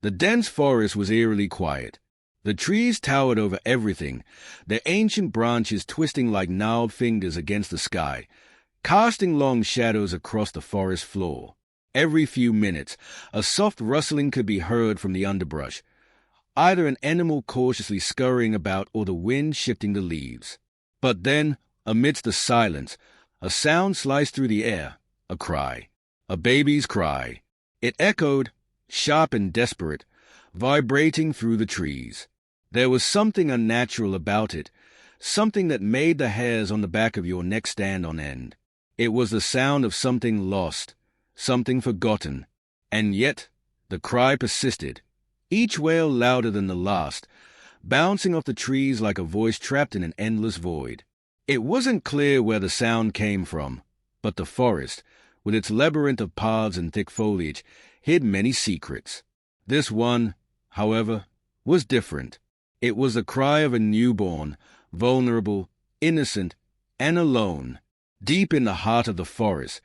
The dense forest was eerily quiet. The trees towered over everything, their ancient branches twisting like gnarled fingers against the sky, casting long shadows across the forest floor. Every few minutes, a soft rustling could be heard from the underbrush, either an animal cautiously scurrying about or the wind shifting the leaves. But then, amidst the silence, a sound sliced through the air, a cry, a baby's cry. It echoed, sharp and desperate, vibrating through the trees. There was something unnatural about it, something that made the hairs on the back of your neck stand on end. It was the sound of something lost, something forgotten, and yet the cry persisted, each wail louder than the last, bouncing off the trees like a voice trapped in an endless void. It wasn't clear where the sound came from, but the forest, with its labyrinth of paths and thick foliage, hid many secrets. This one, however, was different. It was the cry of a newborn, vulnerable, innocent, and alone. Deep in the heart of the forest,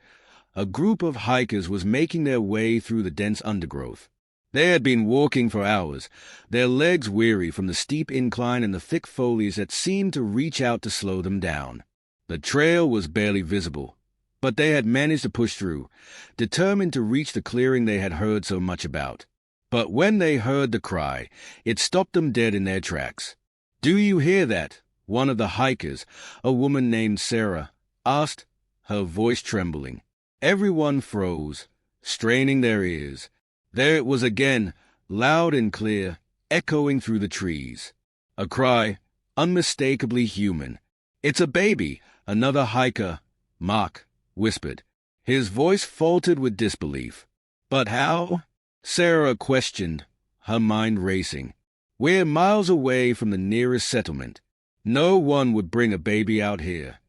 a group of hikers was making their way through the dense undergrowth. They had been walking for hours, their legs weary from the steep incline and the thick foliage that seemed to reach out to slow them down. The trail was barely visible, but they had managed to push through, determined to reach the clearing they had heard so much about. But when they heard the cry, it stopped them dead in their tracks. "Do you hear that?" one of the hikers, a woman named Sarah, asked, her voice trembling. Everyone froze, straining their ears. There it was again, loud and clear, echoing through the trees. A cry, unmistakably human. "It's a baby," another hiker, Mark, whispered. His voice faltered with disbelief. "But how?" Sarah questioned, her mind racing. "We're miles away from the nearest settlement. No one would bring a baby out here."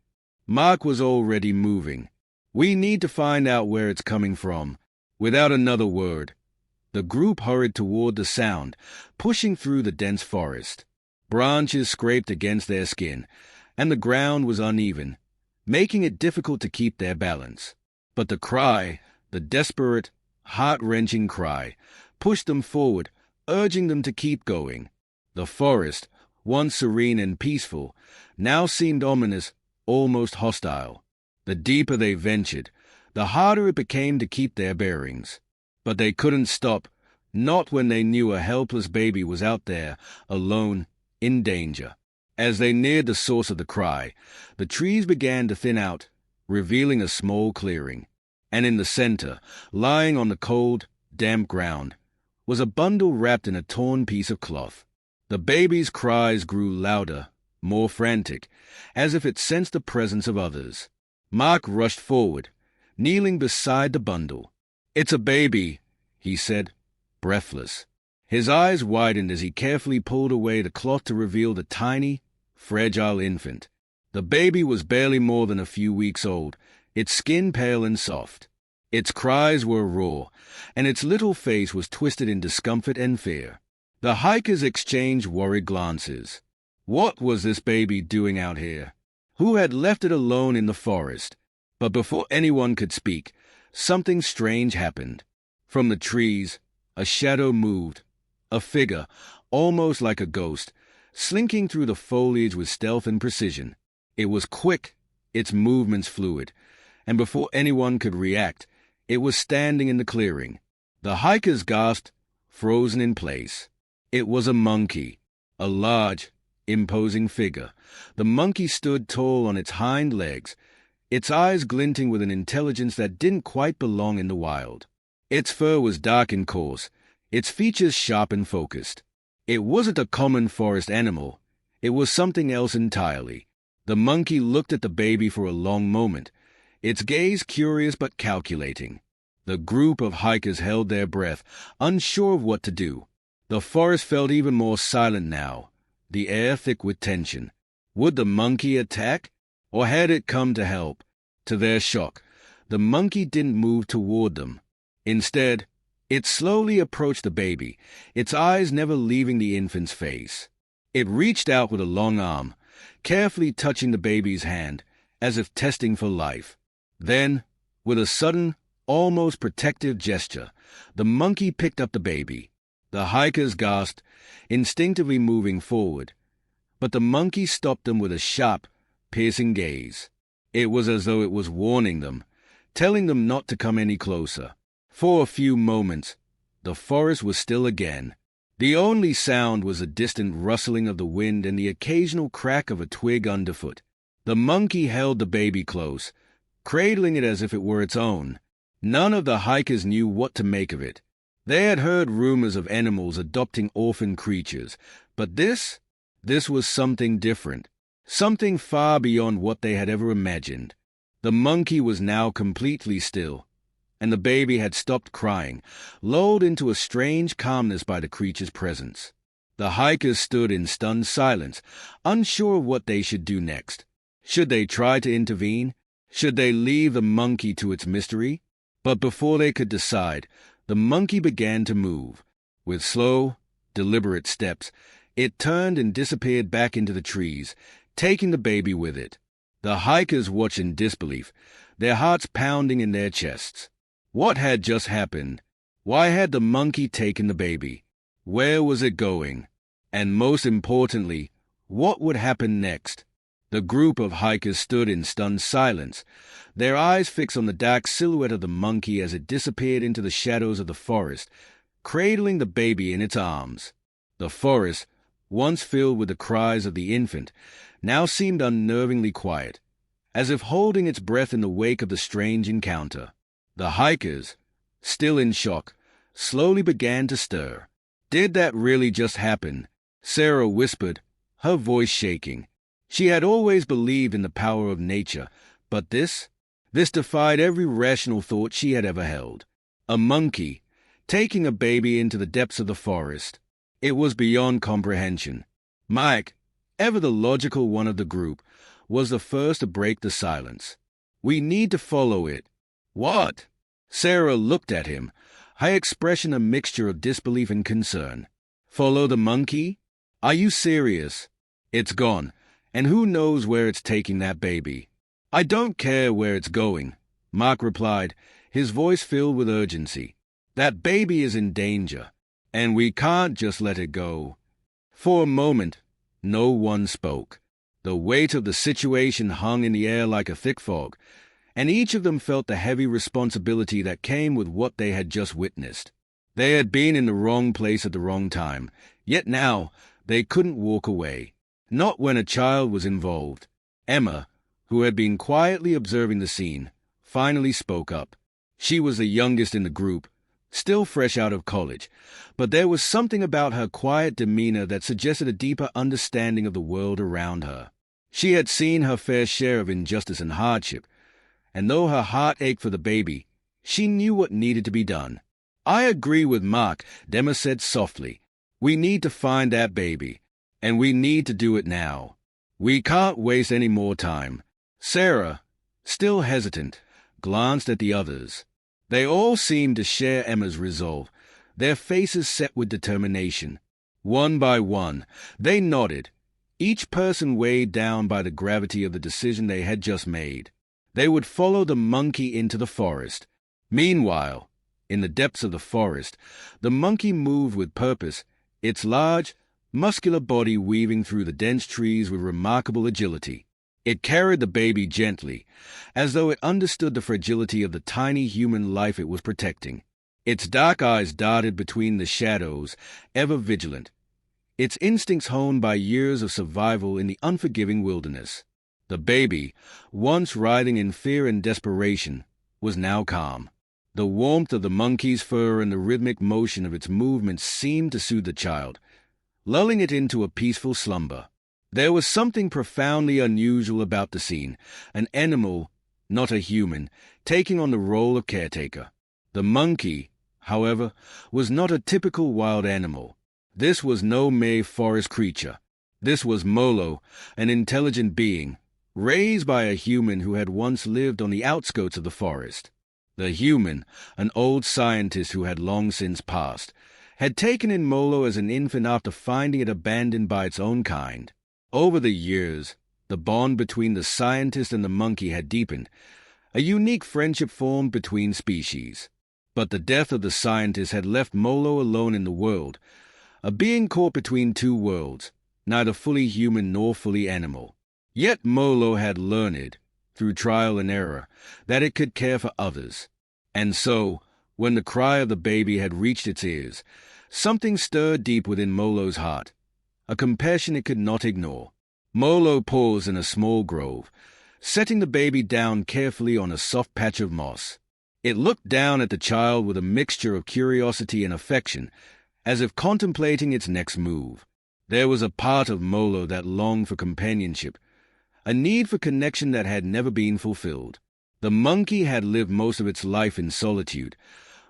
Mark was already moving. "We need to find out where it's coming from." Without another word, the group hurried toward the sound, pushing through the dense forest. Branches scraped against their skin, and the ground was uneven, making it difficult to keep their balance. But the cry, the desperate, heart-wrenching cry, pushed them forward, urging them to keep going. The forest, once serene and peaceful, now seemed ominous, almost hostile. The deeper they ventured, the harder it became to keep their bearings. But they couldn't stop, not when they knew a helpless baby was out there, alone, in danger. As they neared the source of the cry, the trees began to thin out, revealing a small clearing. And in the center, lying on the cold, damp ground, was a bundle wrapped in a torn piece of cloth. The baby's cries grew louder, more frantic, as if it sensed the presence of others. Mark rushed forward, kneeling beside the bundle. "It's a baby," he said, breathless. His eyes widened as he carefully pulled away the cloth to reveal the tiny, fragile infant. The baby was barely more than a few weeks old, its skin pale and soft. Its cries were raw, and its little face was twisted in discomfort and fear. The hikers exchanged worried glances. What was this baby doing out here? Who had left it alone in the forest? But before anyone could speak, something strange happened. From the trees, a shadow moved, a figure, almost like a ghost, slinking through the foliage with stealth and precision. It was quick, its movements fluid, and before anyone could react, it was standing in the clearing. The hikers gasped, frozen in place. It was a monkey, a large, imposing figure. The monkey stood tall on its hind legs, its eyes glinting with an intelligence that didn't quite belong in the wild. Its fur was dark and coarse, its features sharp and focused. It wasn't a common forest animal. It was something else entirely. The monkey looked at the baby for a long moment, its gaze curious but calculating. The group of hikers held their breath, unsure of what to do. The forest felt even more silent now, the air thick with tension. Would the monkey attack, or had it come to help? To their shock, the monkey didn't move toward them. Instead, it slowly approached the baby, its eyes never leaving the infant's face. It reached out with a long arm, carefully touching the baby's hand, as if testing for life. Then, with a sudden, almost protective gesture, the monkey picked up the baby. The hikers gasped, instinctively moving forward, but the monkey stopped them with a sharp, piercing gaze. It was as though it was warning them, telling them not to come any closer. For a few moments, the forest was still again. The only sound was a distant rustling of the wind and the occasional crack of a twig underfoot. The monkey held the baby close, cradling it as if it were its own. None of the hikers knew what to make of it. They had heard rumors of animals adopting orphan creatures, but this was something different, something far beyond what they had ever imagined. The monkey was now completely still, and the baby had stopped crying, lulled into a strange calmness by the creature's presence. The hikers stood in stunned silence, unsure of what they should do next. Should they try to intervene? Should they leave the monkey to its mystery? But before they could decide, the monkey began to move. With slow, deliberate steps, it turned and disappeared back into the trees, taking the baby with it. The hikers watched in disbelief, their hearts pounding in their chests. What had just happened? Why had the monkey taken the baby? Where was it going? And most importantly, what would happen next? The group of hikers stood in stunned silence, their eyes fixed on the dark silhouette of the monkey as it disappeared into the shadows of the forest, cradling the baby in its arms. The forest, once filled with the cries of the infant, now seemed unnervingly quiet, as if holding its breath in the wake of the strange encounter. The hikers, still in shock, slowly began to stir. Did that really just happen? Sarah whispered, her voice shaking. She had always believed in the power of nature, but this defied every rational thought she had ever held. A monkey, taking a baby into the depths of the forest. It was beyond comprehension. Mike, ever the logical one of the group, was the first to break the silence. We need to follow it. What? Sarah looked at him, her expression a mixture of disbelief and concern. Follow the monkey? Are you serious? It's gone, and who knows where it's taking that baby? I don't care where it's going, Mark replied, his voice filled with urgency. That baby is in danger, and we can't just let it go. For a moment, no one spoke. The weight of the situation hung in the air like a thick fog, and each of them felt the heavy responsibility that came with what they had just witnessed. They had been in the wrong place at the wrong time, yet now they couldn't walk away. Not when a child was involved. Emma, who had been quietly observing the scene, finally spoke up. She was the youngest in the group, still fresh out of college, but there was something about her quiet demeanor that suggested a deeper understanding of the world around her. She had seen her fair share of injustice and hardship, and though her heart ached for the baby, she knew what needed to be done. I agree with Mark, Emma said softly. We need to find that baby, and we need to do it now. We can't waste any more time. Sarah, still hesitant, glanced at the others. They all seemed to share Emma's resolve, their faces set with determination. One by one, they nodded, each person weighed down by the gravity of the decision they had just made. They would follow the monkey into the forest. Meanwhile, in the depths of the forest, the monkey moved with purpose, its large, muscular body weaving through the dense trees with remarkable agility. It carried the baby gently, as though it understood the fragility of the tiny human life it was protecting. Its dark eyes darted between the shadows, ever vigilant, its instincts honed by years of survival in the unforgiving wilderness. The baby, once writhing in fear and desperation, was now calm. The warmth of the monkey's fur and the rhythmic motion of its movements seemed to soothe the child, lulling it into a peaceful slumber. There was something profoundly unusual about the scene, an animal, not a human, taking on the role of caretaker. The monkey, however, was not a typical wild animal. This was no mere forest creature. This was Molo, an intelligent being, raised by a human who had once lived on the outskirts of the forest. The human, an old scientist who had long since passed, had taken in Molo as an infant after finding it abandoned by its own kind. Over the years, the bond between the scientist and the monkey had deepened, a unique friendship formed between species. But the death of the scientist had left Molo alone in the world, a being caught between two worlds, neither fully human nor fully animal. Yet Molo had learned, through trial and error, that it could care for others. And so, when the cry of the baby had reached its ears, something stirred deep within Molo's heart, a compassion it could not ignore. Molo paused in a small grove, setting the baby down carefully on a soft patch of moss. It looked down at the child with a mixture of curiosity and affection, as if contemplating its next move. There was a part of Molo that longed for companionship, a need for connection that had never been fulfilled. The monkey had lived most of its life in solitude,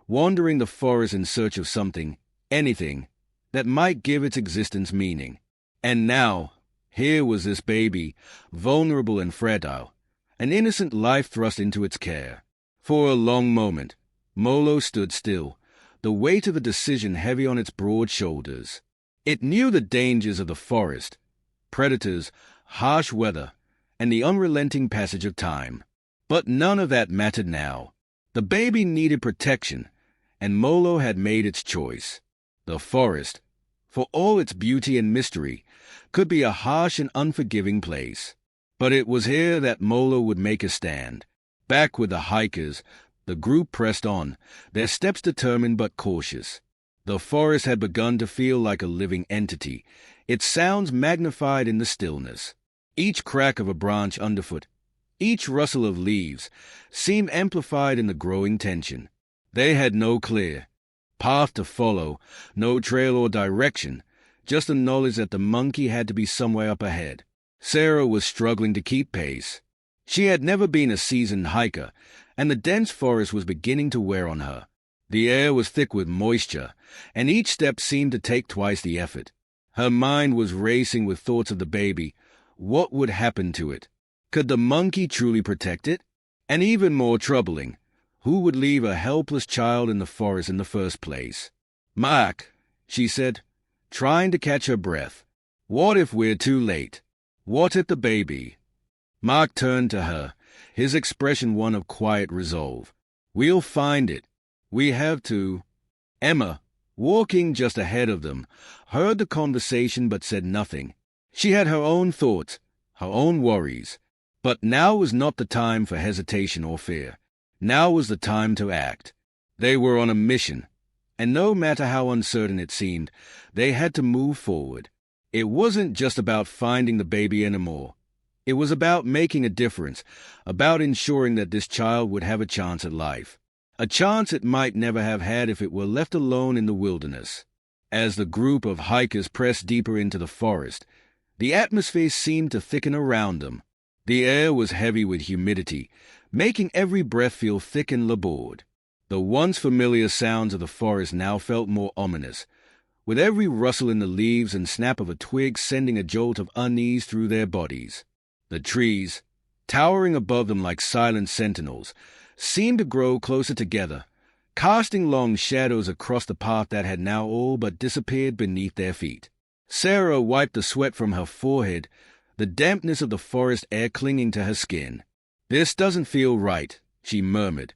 wandering the forest in search of something, anything, that might give its existence meaning. And now, here was this baby, vulnerable and fragile, an innocent life thrust into its care. For a long moment, Molo stood still, the weight of a decision heavy on its broad shoulders. It knew the dangers of the forest, predators, harsh weather, and the unrelenting passage of time. But none of that mattered now. The baby needed protection, and Molo had made its choice. The forest, for all its beauty and mystery, could be a harsh and unforgiving place. But it was here that Molo would make a stand. Back with the hikers, the group pressed on, their steps determined but cautious. The forest had begun to feel like a living entity, its sounds magnified in the stillness. Each crack of a branch underfoot, each rustle of leaves, seemed amplified in the growing tension. They had no clear path to follow, no trail or direction, just the knowledge that the monkey had to be somewhere up ahead. Sarah was struggling to keep pace. She had never been a seasoned hiker, and the dense forest was beginning to wear on her. The air was thick with moisture, and each step seemed to take twice the effort. Her mind was racing with thoughts of the baby. What would happen to it? Could the monkey truly protect it? And even more troubling, who would leave a helpless child in the forest in the first place? "Mark," she said, trying to catch her breath. "What if we're too late? What if the baby—" Mark turned to her, his expression one of quiet resolve. "We'll find it. We have to." Emma, walking just ahead of them, heard the conversation but said nothing. She had her own thoughts, her own worries. But now was not the time for hesitation or fear. Now was the time to act. They were on a mission, and no matter how uncertain it seemed, they had to move forward. It wasn't just about finding the baby anymore. It was about making a difference, about ensuring that this child would have a chance at life. A chance it might never have had if it were left alone in the wilderness. As the group of hikers pressed deeper into the forest, the atmosphere seemed to thicken around them. The air was heavy with humidity, making every breath feel thick and labored. The once familiar sounds of the forest now felt more ominous, with every rustle in the leaves and snap of a twig sending a jolt of unease through their bodies. The trees, towering above them like silent sentinels, seemed to grow closer together, casting long shadows across the path that had now all but disappeared beneath their feet. Sarah wiped the sweat from her forehead, the dampness of the forest air clinging to her skin. "This doesn't feel right," she murmured,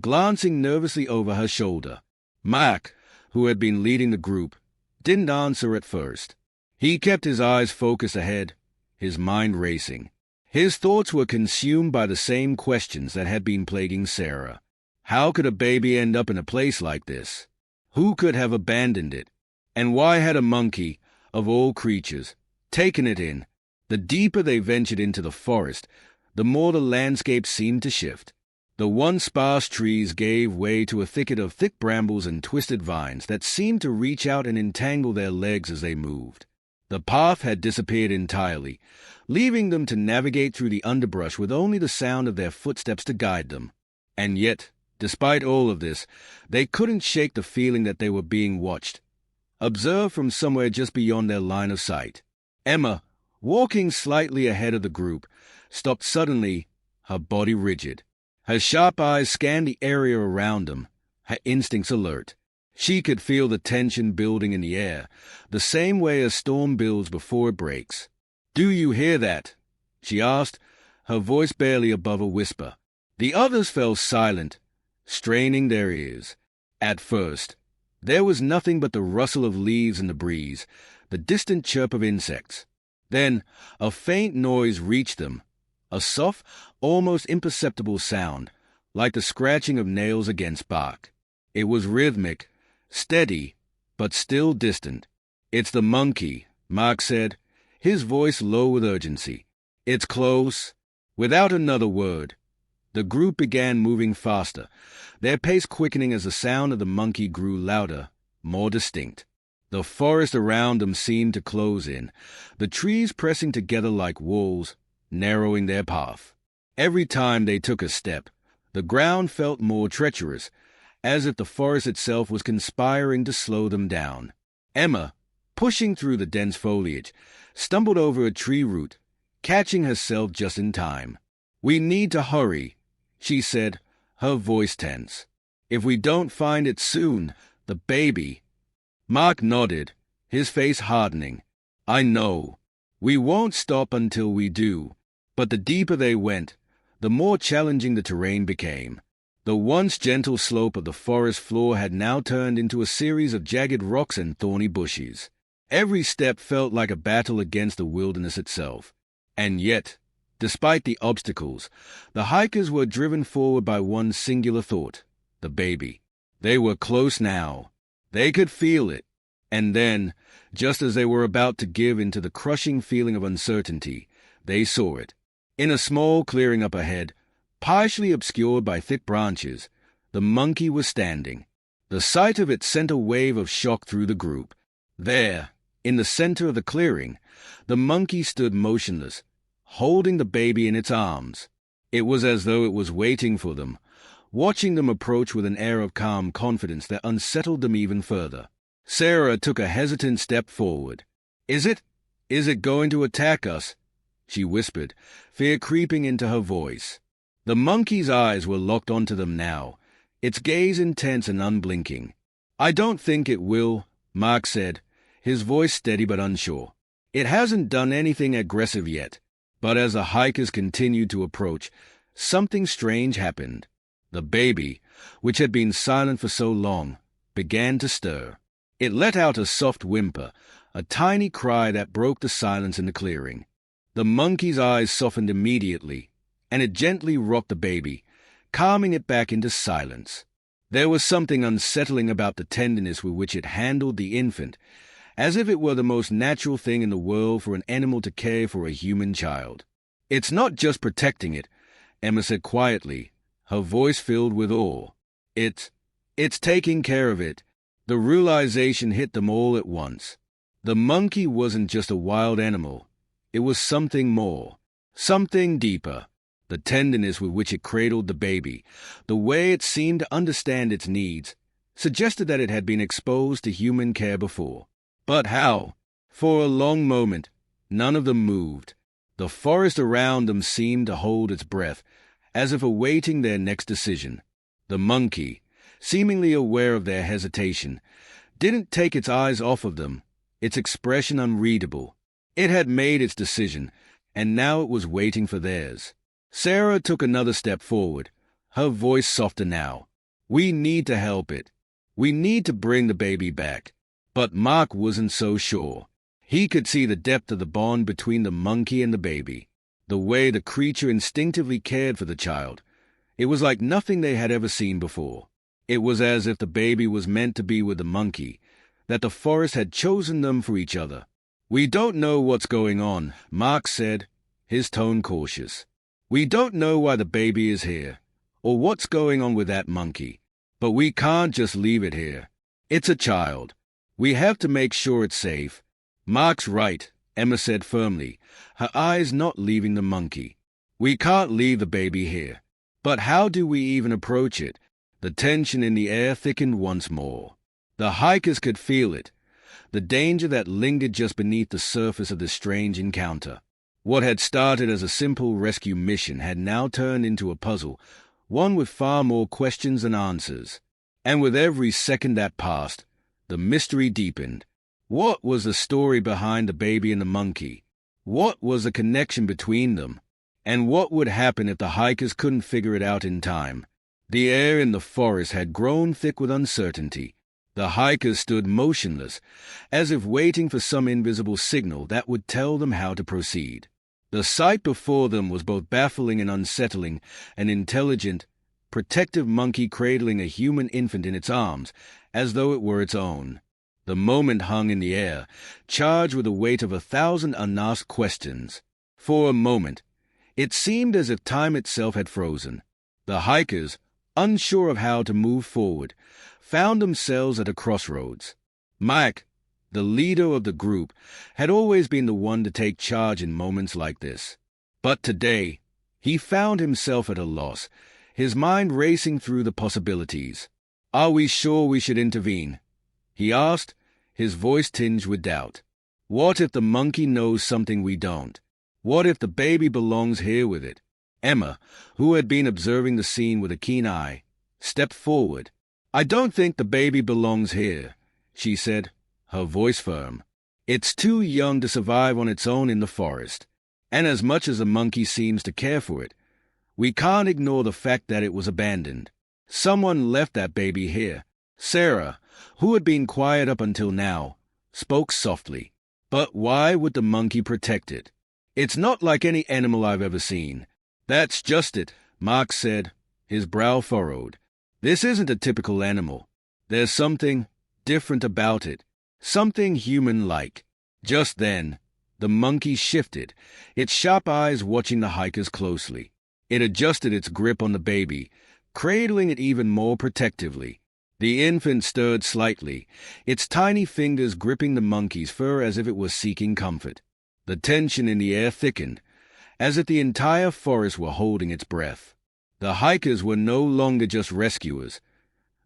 glancing nervously over her shoulder. Mark, who had been leading the group, didn't answer at first. He kept his eyes focused ahead, his mind racing. His thoughts were consumed by the same questions that had been plaguing Sarah. How could a baby end up in a place like this? Who could have abandoned it? And why had a monkey, of all creatures, taken it in? The deeper they ventured into the forest, the more the landscape seemed to shift. The once sparse trees gave way to a thicket of thick brambles and twisted vines that seemed to reach out and entangle their legs as they moved. The path had disappeared entirely, leaving them to navigate through the underbrush with only the sound of their footsteps to guide them. And yet, despite all of this, they couldn't shake the feeling that they were being watched, observed from somewhere just beyond their line of sight. Emma, walking slightly ahead of the group, stopped suddenly, her body rigid. Her sharp eyes scanned the area around them, her instincts alert. She could feel the tension building in the air, the same way a storm builds before it breaks. "Do you hear that?" she asked, her voice barely above a whisper. The others fell silent, straining their ears. At first, there was nothing but the rustle of leaves in the breeze, the distant chirp of insects. Then a faint noise reached them, a soft, almost imperceptible sound, like the scratching of nails against bark. It was rhythmic, steady, but still distant. "It's the monkey," Mark said, his voice low with urgency. "It's close." Without another word, the group began moving faster, their pace quickening as the sound of the monkey grew louder, more distinct. The forest around them seemed to close in, the trees pressing together like walls, narrowing their path. Every time they took a step, the ground felt more treacherous, as if the forest itself was conspiring to slow them down. Emma, pushing through the dense foliage, stumbled over a tree root, catching herself just in time. "We need to hurry," she said, her voice tense. "If we don't find it soon, the baby—" Mark nodded, his face hardening. "I know. We won't stop until we do." But the deeper they went, the more challenging the terrain became. The once gentle slope of the forest floor had now turned into a series of jagged rocks and thorny bushes. Every step felt like a battle against the wilderness itself. And yet, despite the obstacles, the hikers were driven forward by one singular thought: the baby. They were close now. They could feel it. And then, just as they were about to give into the crushing feeling of uncertainty, they saw it. In a small clearing up ahead, partially obscured by thick branches, the monkey was standing. The sight of it sent a wave of shock through the group. There, in the center of the clearing, the monkey stood motionless, holding the baby in its arms. It was as though it was waiting for them, watching them approach with an air of calm confidence that unsettled them even further. Sarah took a hesitant step forward. Is it going to attack us?" she whispered, fear creeping into her voice. The monkey's eyes were locked onto them now, its gaze intense and unblinking. "I don't think it will," Mark said, his voice steady but unsure. "It hasn't done anything aggressive yet." But as the hikers continued to approach, something strange happened. The baby, which had been silent for so long, began to stir. It let out a soft whimper, a tiny cry that broke the silence in the clearing. The monkey's eyes softened immediately, and it gently rocked the baby, calming it back into silence. There was something unsettling about the tenderness with which it handled the infant, as if it were the most natural thing in the world for an animal to care for a human child. "It's not just protecting it," Emma said quietly, her voice filled with awe. It's taking care of it." The realization hit them all at once. The monkey wasn't just a wild animal. It was something more, something deeper. The tenderness with which it cradled the baby, the way it seemed to understand its needs, suggested that it had been exposed to human care before. But how? For a long moment, none of them moved. The forest around them seemed to hold its breath, as if awaiting their next decision. The monkey, seemingly aware of their hesitation, didn't take its eyes off of them, its expression unreadable. It had made its decision, and now it was waiting for theirs. Sarah took another step forward, her voice softer now. "We need to help it. We need to bring the baby back." But Mark wasn't so sure. He could see the depth of the bond between the monkey and the baby, the way the creature instinctively cared for the child. It was like nothing they had ever seen before. It was as if the baby was meant to be with the monkey, that the forest had chosen them for each other. "We don't know what's going on," Mark said, his tone cautious. "We don't know why the baby is here, or what's going on with that monkey. But we can't just leave it here. It's a child. We have to make sure it's safe." "Mark's right," Emma said firmly, her eyes not leaving the monkey. "We can't leave the baby here. But how do we even approach it?" The tension in the air thickened once more. The hikers could feel it, the danger that lingered just beneath the surface of this strange encounter. What had started as a simple rescue mission had now turned into a puzzle, one with far more questions than answers. And with every second that passed, the mystery deepened. What was the story behind the baby and the monkey? What was the connection between them? And what would happen if the hikers couldn't figure it out in time? The air in the forest had grown thick with uncertainty. The hikers stood motionless, as if waiting for some invisible signal that would tell them how to proceed. The sight before them was both baffling and unsettling: an intelligent, protective monkey cradling a human infant in its arms, as though it were its own. The moment hung in the air, charged with the weight of 1,000 unasked questions. For a moment, it seemed as if time itself had frozen. The hikers, unsure of how to move forward, found themselves at a crossroads. Mike, the leader of the group, had always been the one to take charge in moments like this. But today, he found himself at a loss, his mind racing through the possibilities. "Are we sure we should intervene?" he asked, his voice tinged with doubt. "What if the monkey knows something we don't? What if the baby belongs here with it?" Emma, who had been observing the scene with a keen eye, stepped forward. "I don't think the baby belongs here," she said, her voice firm. "It's too young to survive on its own in the forest. And as much as the monkey seems to care for it, we can't ignore the fact that it was abandoned. Someone left that baby here." Sarah, who had been quiet up until now, spoke softly. "But why would the monkey protect it? It's not like any animal I've ever seen." "That's just it," Mark said, his brow furrowed. "This isn't a typical animal. There's something different about it, something human-like." Just then, the monkey shifted, its sharp eyes watching the hikers closely. It adjusted its grip on the baby, cradling it even more protectively. The infant stirred slightly, its tiny fingers gripping the monkey's fur as if it was seeking comfort. The tension in the air thickened, as if the entire forest were holding its breath. The hikers were no longer just rescuers.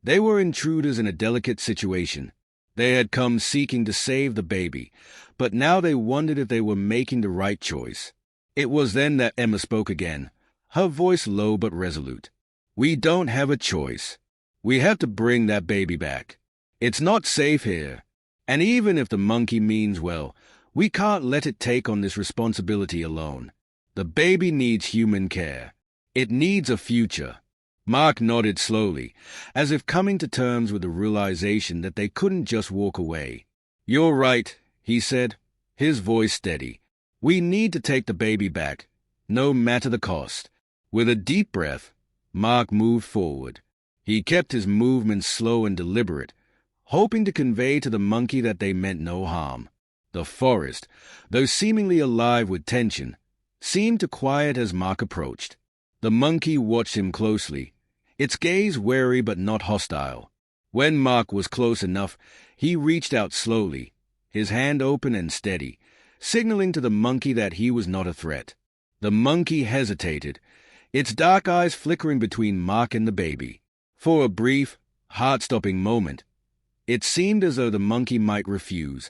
They were intruders in a delicate situation. They had come seeking to save the baby, but now they wondered if they were making the right choice. It was then that Emma spoke again, her voice low but resolute. "We don't have a choice. We have to bring that baby back. It's not safe here. And even if the monkey means well, we can't let it take on this responsibility alone. The baby needs human care. It needs a future." Mark nodded slowly, as if coming to terms with the realization that they couldn't just walk away. "You're right," he said, his voice steady. "We need to take the baby back, no matter the cost." With a deep breath, Mark moved forward. He kept his movements slow and deliberate, hoping to convey to the monkey that they meant no harm. The forest, though seemingly alive with tension, seemed to quiet as Mark approached. The monkey watched him closely, its gaze wary but not hostile. When Mark was close enough, he reached out slowly, his hand open and steady, signaling to the monkey that he was not a threat. The monkey hesitated, its dark eyes flickering between Mark and the baby. For a brief, heart-stopping moment, it seemed as though the monkey might refuse,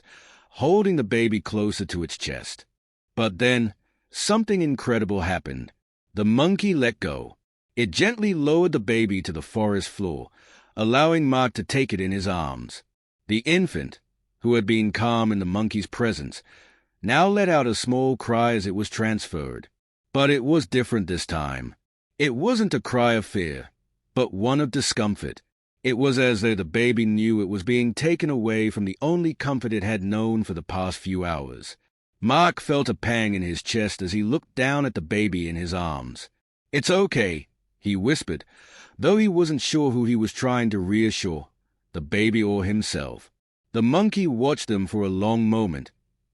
holding the baby closer to its chest. But then, something incredible happened. The monkey let go. It gently lowered the baby to the forest floor, allowing Mark to take it in his arms. The infant, who had been calm in the monkey's presence, now let out a small cry as it was transferred. But it was different this time. It wasn't a cry of fear, but one of discomfort. It was as though the baby knew it was being taken away from the only comfort it had known for the past few hours. Mark felt a pang in his chest as he looked down at the baby in his arms. "It's okay," he whispered, though he wasn't sure who he was trying to reassure, the baby or himself. The monkey watched them for a long moment,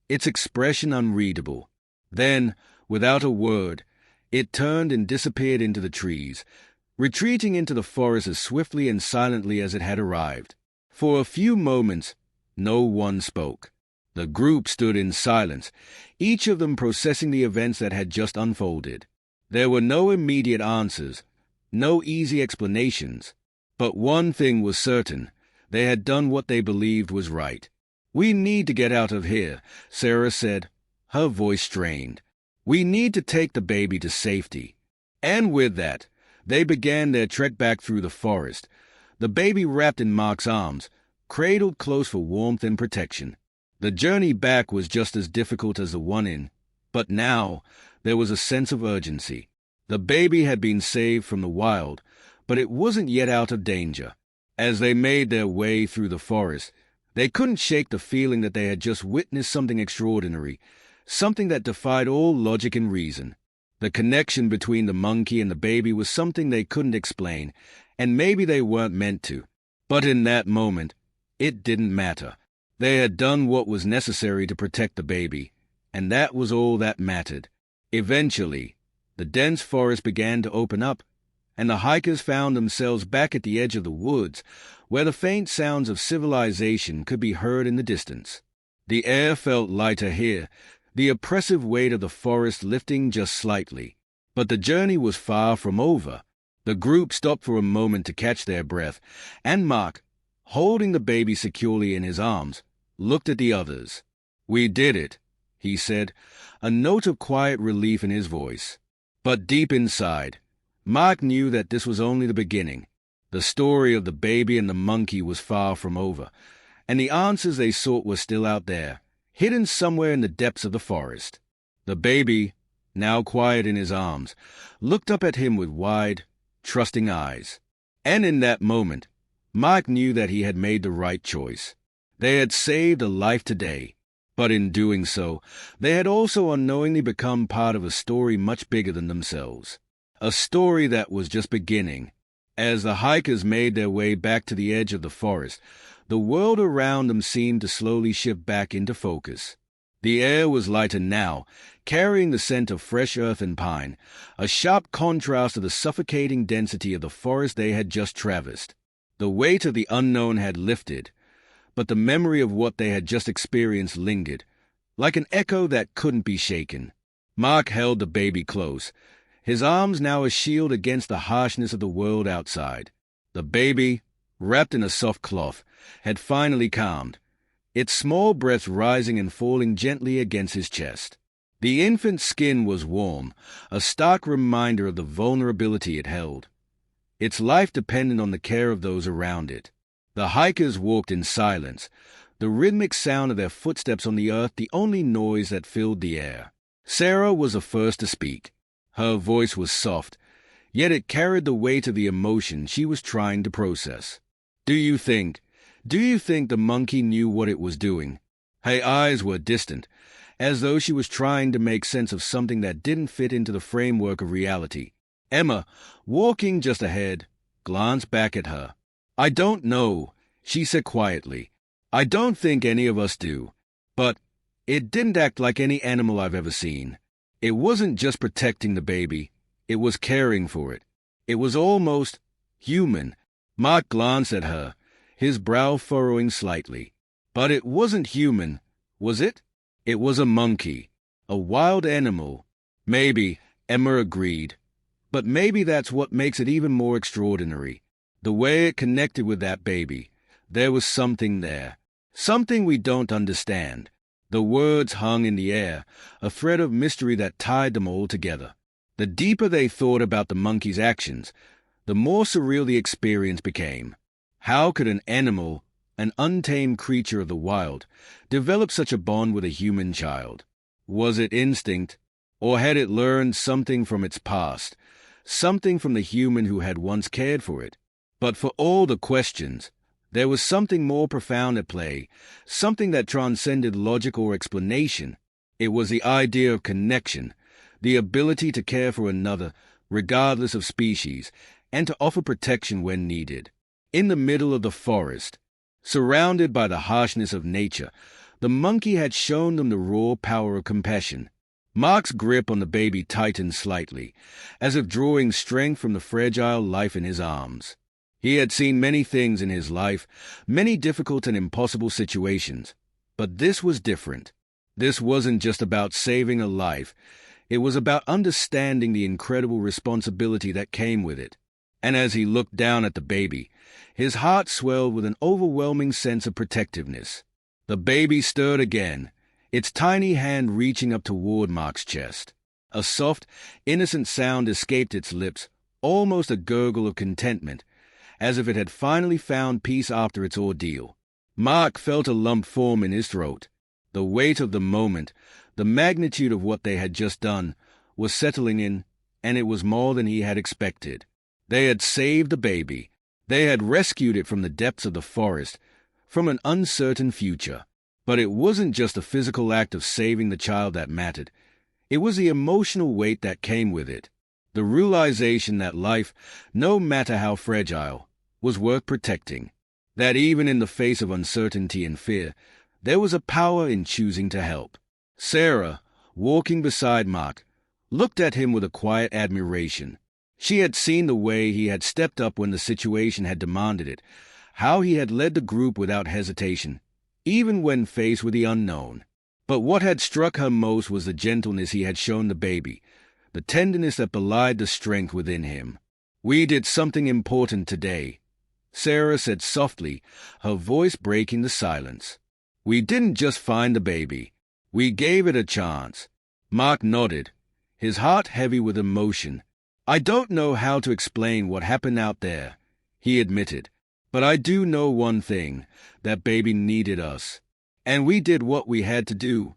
its expression unreadable. Then, without a word, it turned and disappeared into the trees, retreating into the forest as swiftly and silently as it had arrived. For a few moments, no one spoke. The group stood in silence, each of them processing the events that had just unfolded. There were no immediate answers, no easy explanations. But one thing was certain: they had done what they believed was right. "We need to get out of here," Sarah said, her voice strained. "We need to take the baby to safety." And with that, they began their trek back through the forest, the baby wrapped in Mark's arms, cradled close for warmth and protection. The journey back was just as difficult as the one in, but now there was a sense of urgency. The baby had been saved from the wild, but it wasn't yet out of danger. As they made their way through the forest, they couldn't shake the feeling that they had just witnessed something extraordinary, something that defied all logic and reason. The connection between the monkey and the baby was something they couldn't explain, and maybe they weren't meant to. But in that moment, it didn't matter. They had done what was necessary to protect the baby, and that was all that mattered. Eventually, the dense forest began to open up, and the hikers found themselves back at the edge of the woods, where the faint sounds of civilization could be heard in the distance. The air felt lighter here, the oppressive weight of the forest lifting just slightly. But the journey was far from over. The group stopped for a moment to catch their breath, and Mark, holding the baby securely in his arms, looked at the others. "We did it," he said, a note of quiet relief in his voice. But deep inside, Mark knew that this was only the beginning. The story of the baby and the monkey was far from over, and the answers they sought were still out there, hidden somewhere in the depths of the forest. The baby, now quiet in his arms, looked up at him with wide, trusting eyes. And in that moment, Mark knew that he had made the right choice. They had saved a life today, but in doing so, they had also unknowingly become part of a story much bigger than themselves. A story that was just beginning. As the hikers made their way back to the edge of the forest, the world around them seemed to slowly shift back into focus. The air was lighter now, carrying the scent of fresh earth and pine, a sharp contrast to the suffocating density of the forest they had just traversed. The weight of the unknown had lifted, but the memory of what they had just experienced lingered, like an echo that couldn't be shaken. Mark held the baby close, his arms now a shield against the harshness of the world outside. The baby, wrapped in a soft cloth, had finally calmed, its small breaths rising and falling gently against his chest. The infant's skin was warm, a stark reminder of the vulnerability it held. Its life depended on the care of those around it. The hikers walked in silence, the rhythmic sound of their footsteps on the earth the only noise that filled the air. Sarah was the first to speak. Her voice was soft, yet it carried the weight of the emotion she was trying to process. Do you think the monkey knew what it was doing?" Her eyes were distant, as though she was trying to make sense of something that didn't fit into the framework of reality. Emma, walking just ahead, glanced back at her. "I don't know," she said quietly. "I don't think any of us do. But it didn't act like any animal I've ever seen. It wasn't just protecting the baby. It was caring for it. It was almost human." Mark glanced at her, his brow furrowing slightly. "But it wasn't human, was it? It was a monkey, a wild animal." "Maybe," Emma agreed. "But maybe that's what makes it even more extraordinary. The way it connected with that baby. There was something there. Something we don't understand." The words hung in the air, a thread of mystery that tied them all together. The deeper they thought about the monkey's actions, the more surreal the experience became. How could an animal, an untamed creature of the wild, develop such a bond with a human child? Was it instinct, or had it learned something from its past, something from the human who had once cared for it? But for all the questions, there was something more profound at play, something that transcended logic or explanation. It was the idea of connection, the ability to care for another, regardless of species, and to offer protection when needed. In the middle of the forest, surrounded by the harshness of nature, the monkey had shown them the raw power of compassion. Mark's grip on the baby tightened slightly, as if drawing strength from the fragile life in his arms. He had seen many things in his life, many difficult and impossible situations, but this was different. This wasn't just about saving a life. It was about understanding the incredible responsibility that came with it. And as he looked down at the baby, his heart swelled with an overwhelming sense of protectiveness. The baby stirred again, its tiny hand reaching up toward Mark's chest. A soft, innocent sound escaped its lips, almost a gurgle of contentment, as if it had finally found peace after its ordeal. Mark felt a lump form in his throat. The weight of the moment, the magnitude of what they had just done, was settling in, and it was more than he had expected. They had saved the baby. They had rescued it from the depths of the forest, from an uncertain future. But it wasn't just the physical act of saving the child that mattered. It was the emotional weight that came with it. The realization that life, no matter how fragile, was worth protecting. That even in the face of uncertainty and fear, there was a power in choosing to help. Sarah, walking beside Mark, looked at him with a quiet admiration. She had seen the way he had stepped up when the situation had demanded it, how he had led the group without hesitation, even when faced with the unknown. But what had struck her most was the gentleness he had shown the baby, the tenderness that belied the strength within him. "We did something important today," Sarah said softly, her voice breaking the silence. "We didn't just find the baby. We gave it a chance." Mark nodded, his heart heavy with emotion. "I don't know how to explain what happened out there," he admitted, "but I do know one thing. That baby needed us. And we did what we had to do."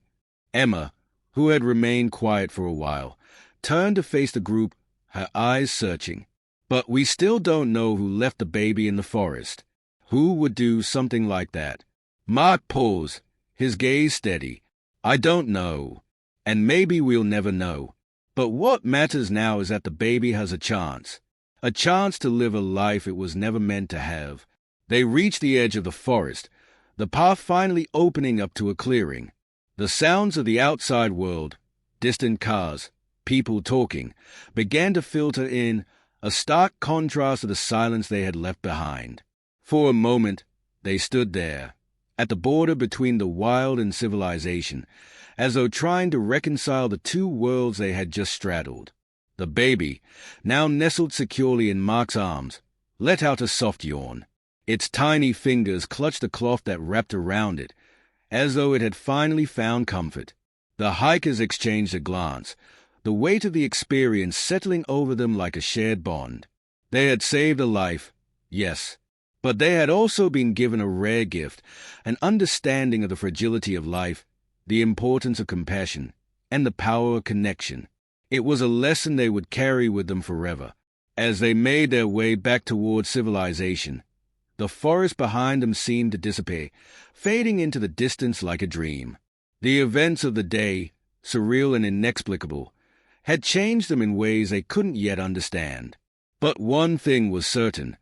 Emma, who had remained quiet for a while, turned to face the group, her eyes searching. "But we still don't know who left the baby in the forest. Who would do something like that?" Mark paused, his gaze steady. "I don't know. And maybe we'll never know. But what matters now is that the baby has a chance to live a life it was never meant to have." They reached the edge of the forest, the path finally opening up to a clearing. The sounds of the outside world, distant cars, people talking, began to filter in, a stark contrast to the silence they had left behind. For a moment, they stood there, at the border between the wild and civilization, as though trying to reconcile the two worlds they had just straddled. The baby, now nestled securely in Mark's arms, let out a soft yawn. Its tiny fingers clutched the cloth that wrapped around it, as though it had finally found comfort. The hikers exchanged a glance, the weight of the experience settling over them like a shared bond. They had saved a life, yes, but they had also been given a rare gift, an understanding of the fragility of life, the importance of compassion, and the power of connection. It was a lesson they would carry with them forever. As they made their way back towards civilization, the forest behind them seemed to dissipate, fading into the distance like a dream. The events of the day, surreal and inexplicable, had changed them in ways they couldn't yet understand. But one thing was certain.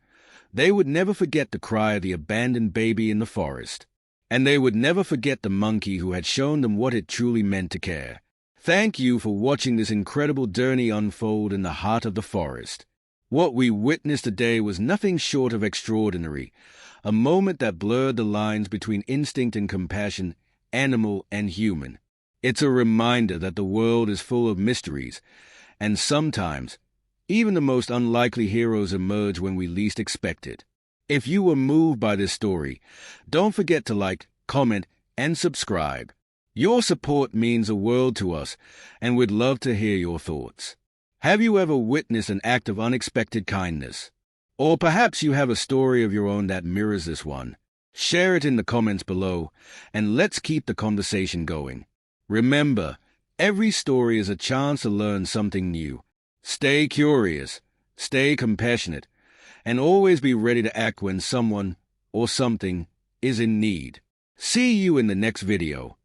They would never forget the cry of the abandoned baby in the forest. And they would never forget the monkey who had shown them what it truly meant to care. Thank you for watching this incredible journey unfold in the heart of the forest. What we witnessed today was nothing short of extraordinary, a moment that blurred the lines between instinct and compassion, animal and human. It's a reminder that the world is full of mysteries, and sometimes, even the most unlikely heroes emerge when we least expect it. If you were moved by this story, don't forget to like, comment, and subscribe. Your support means the world to us, and we'd love to hear your thoughts. Have you ever witnessed an act of unexpected kindness? Or perhaps you have a story of your own that mirrors this one. Share it in the comments below, and let's keep the conversation going. Remember, every story is a chance to learn something new. Stay curious, stay compassionate, and always be ready to act when someone or something is in need. See you in the next video.